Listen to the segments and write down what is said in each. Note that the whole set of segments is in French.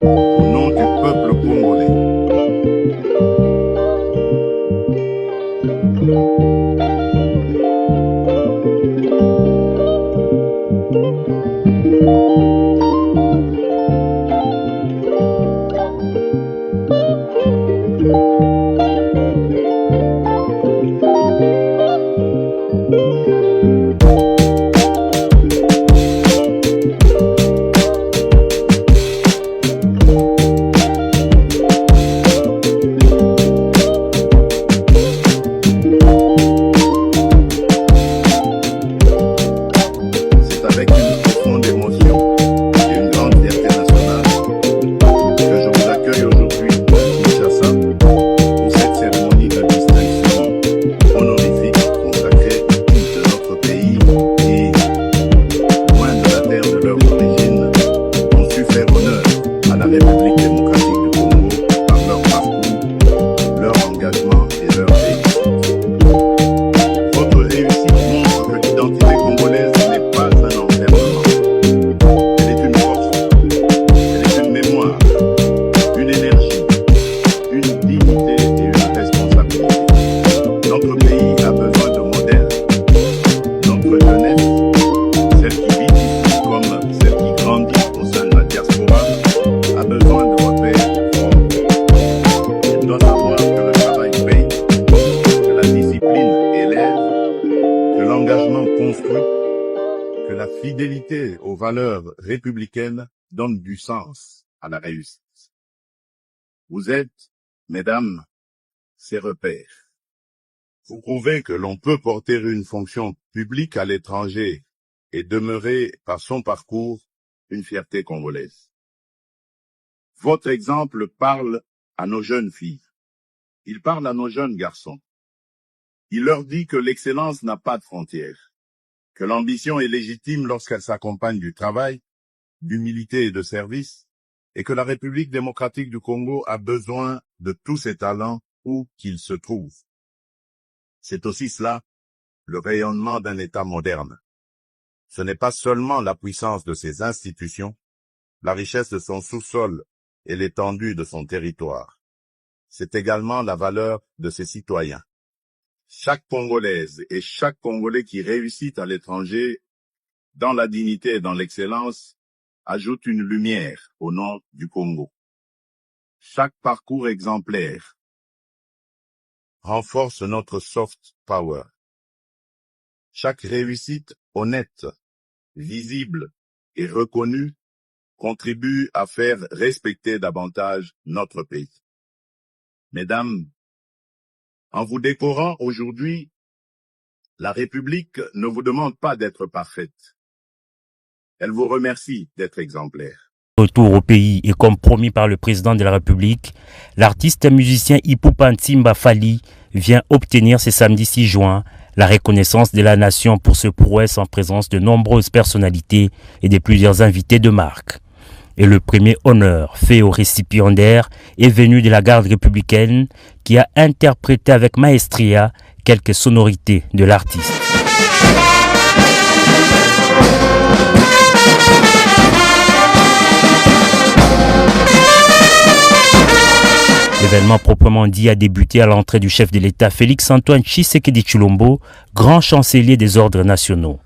au nom du peuple congolais. Que la fidélité aux valeurs républicaines donne du sens à la réussite. Vous êtes, mesdames, ces repères. Vous prouvez que l'on peut porter une fonction publique à l'étranger et demeurer par son parcours une fierté congolaise. Votre exemple parle à nos jeunes filles. Il parle à nos jeunes garçons. Il leur dit que l'excellence n'a pas de frontières, que l'ambition est légitime lorsqu'elle s'accompagne du travail, d'humilité et de service, et que la République démocratique du Congo a besoin de tous ses talents où qu'ils se trouvent. C'est aussi cela, le rayonnement d'un État moderne. Ce n'est pas seulement la puissance de ses institutions, la richesse de son sous-sol et l'étendue de son territoire. C'est également la valeur de ses citoyens. Chaque Congolaise et chaque Congolais qui réussit à l'étranger, dans la dignité et dans l'excellence, ajoute une lumière au nom du Congo. Chaque parcours exemplaire renforce notre soft power. Chaque réussite honnête, visible et reconnue contribue à faire respecter davantage notre pays. Mesdames, en vous décorant aujourd'hui, la République ne vous demande pas d'être parfaite. Elle vous remercie d'être exemplaire. Retour au pays et comme promis par le président de la République, l'artiste et musicien Ipupa Ntimba Fally vient obtenir ce samedi 6 juin la reconnaissance de la nation pour ce prouesse en présence de nombreuses personnalités et de plusieurs invités de marque. Et le premier honneur fait au récipiendaire est venu de la garde républicaine qui a interprété avec maestria quelques sonorités de l'artiste. L'événement proprement dit a débuté à l'entrée du chef de l'État Félix-Antoine Tshisekedi Tshilombo, grand chancelier des ordres nationaux.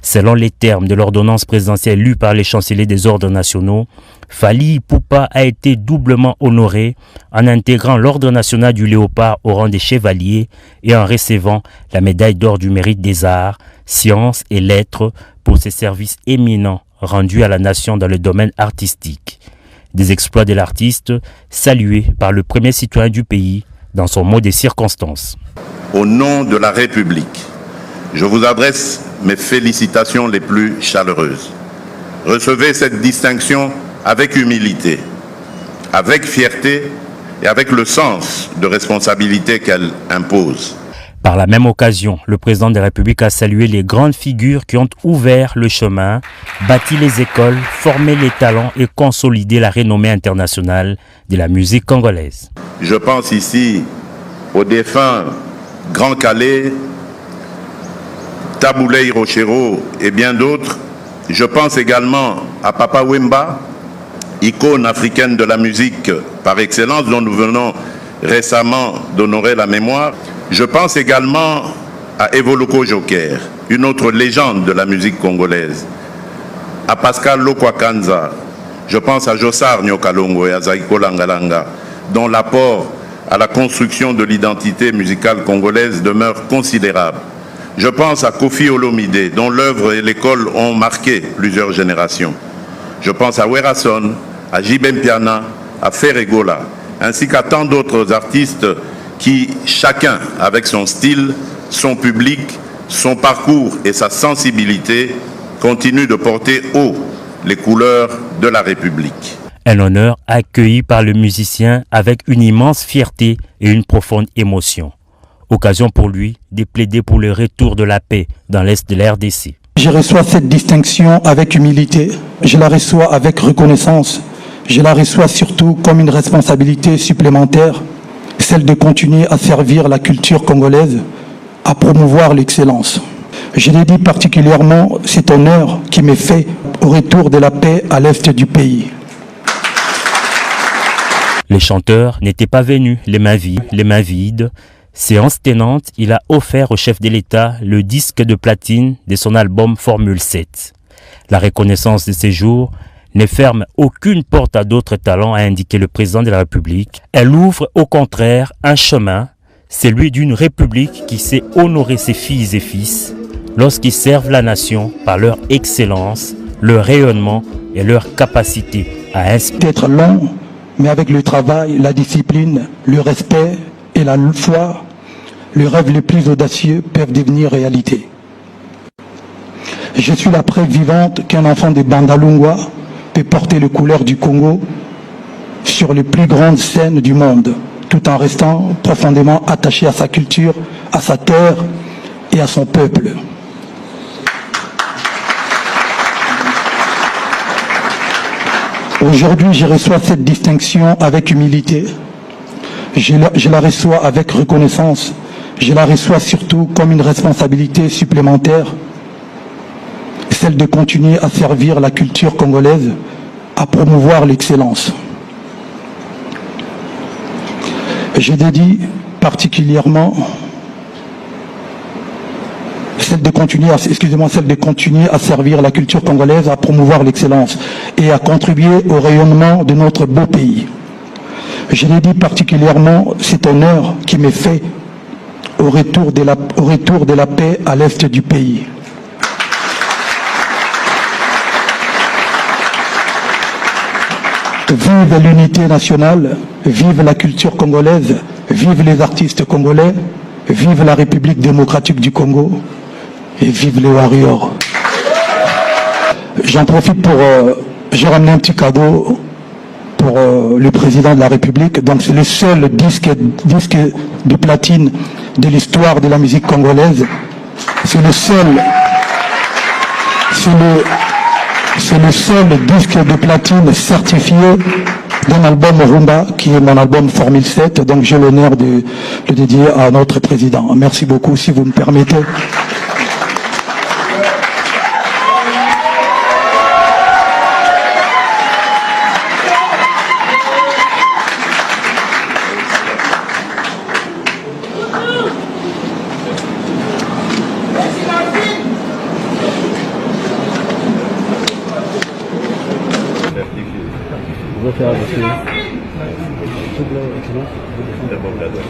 Selon les termes de l'ordonnance présidentielle lue par les chanceliers des ordres nationaux, Fally Ipupa a été doublement honoré en intégrant l'ordre national du Léopard au rang des chevaliers et en recevant la médaille d'or du mérite des arts, sciences et lettres pour ses services éminents rendus à la nation dans le domaine artistique. Des exploits de l'artiste salués par le premier citoyen du pays dans son mot des circonstances. Au nom de la République, je vous adresse mes félicitations les plus chaleureuses. Recevez cette distinction avec humilité, avec fierté et avec le sens de responsabilité qu'elle impose. Par la même occasion, le président de la République a salué les grandes figures qui ont ouvert le chemin, bâti les écoles, formé les talents et consolidé la renommée internationale de la musique congolaise. Je pense ici aux défunts Grand Calais, Taboulé Hiroshero et bien d'autres. Je pense également à Papa Wemba, icône africaine de la musique par excellence dont nous venons récemment d'honorer la mémoire. Je pense également à Evo Loco Joker, une autre légende de la musique congolaise, à Pascal Lokwakanza. Je pense à Jossar Nyokalongo et à Zaiko Langalanga, dont l'apport à la construction de l'identité musicale congolaise demeure considérable. Je pense à Kofi Olomide, dont l'œuvre et l'école ont marqué plusieurs générations. Je pense à Werason, à Jibem Piana, à Ferregola, ainsi qu'à tant d'autres artistes qui, chacun avec son style, son public, son parcours et sa sensibilité, continuent de porter haut les couleurs de la République. Un honneur accueilli par le musicien avec une immense fierté et une profonde émotion. Occasion pour lui de plaider pour le retour de la paix dans l'Est de la RDC. Je reçois cette distinction avec humilité, je la reçois avec reconnaissance, je la reçois surtout comme une responsabilité supplémentaire, celle de continuer à servir la culture congolaise, à promouvoir l'excellence. Je dédie particulièrement cet honneur qui m'est fait au retour de la paix à l'Est du pays. Les chanteurs n'étaient pas venus les mains vides. Séance tenante, il a offert au chef de l'État le disque de platine de son album Formule 7. La reconnaissance de ces jours ne ferme aucune porte à d'autres talents, a indiqué le président de la République. Elle ouvre au contraire un chemin, celui d'une République qui sait honorer ses filles et fils lorsqu'ils servent la nation par leur excellence, leur rayonnement et leur capacité à inspirer. Peut-être long, mais avec le travail, la discipline, le respect et la foi, les rêves les plus audacieux peuvent devenir réalité. Je suis la preuve vivante qu'un enfant de Bandalungwa peut porter les couleurs du Congo sur les plus grandes scènes du monde, tout en restant profondément attaché à sa culture, à sa terre et à son peuple. Aujourd'hui, je reçois cette distinction avec humilité. Je la reçois avec reconnaissance. Je la reçois surtout comme une responsabilité supplémentaire, celle de continuer à servir la culture congolaise, à promouvoir l'excellence. Je dédie particulièrement celle de continuer à servir la culture congolaise, à promouvoir l'excellence et à contribuer au rayonnement de notre beau pays. Je dédie particulièrement cet honneur qui m'est fait au retour de la paix à l'Est du pays. Vive l'unité nationale, vive la culture congolaise, vive les artistes congolais, vive la République démocratique du Congo et vive les warriors. J'en profite pour... j'ai ramené un petit cadeau pour le président de la République. Donc c'est le seul disque de platine de l'histoire de la musique congolaise. C'est le seul disque de platine certifié d'un album Rumba, qui est mon album Formule 7. Donc j'ai l'honneur de le dédier à notre président. Merci beaucoup, si vous me permettez. Je vais faire dessus. C'est bon cadeau.